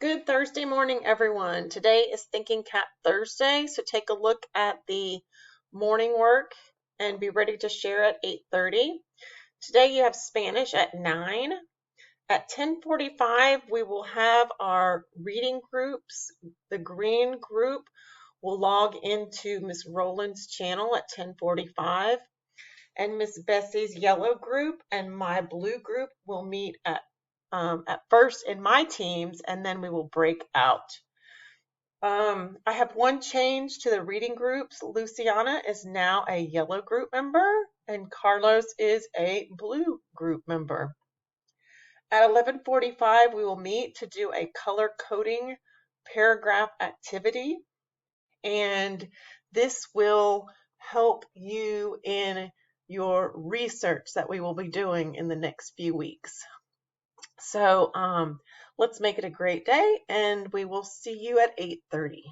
Good Thursday morning, everyone. Today is Thinking Cap Thursday, so take a look at the morning work and be ready to share at 8:30. Today you have Spanish at 9. At 10:45, we will have our reading groups. The green group will log into Miss Rowland's channel at 10:45, and Miss Bessie's yellow group and my blue group will meet at first in my teams, and then we will break out. I have one change to the reading groups. Luciana is now a yellow group member, and Carlos is a blue group member. At 11:45, we will meet to do a color coding paragraph activity, and this will help you in your research that we will be doing in the next few weeks. So let's make it a great day, and we will see you at 8:30.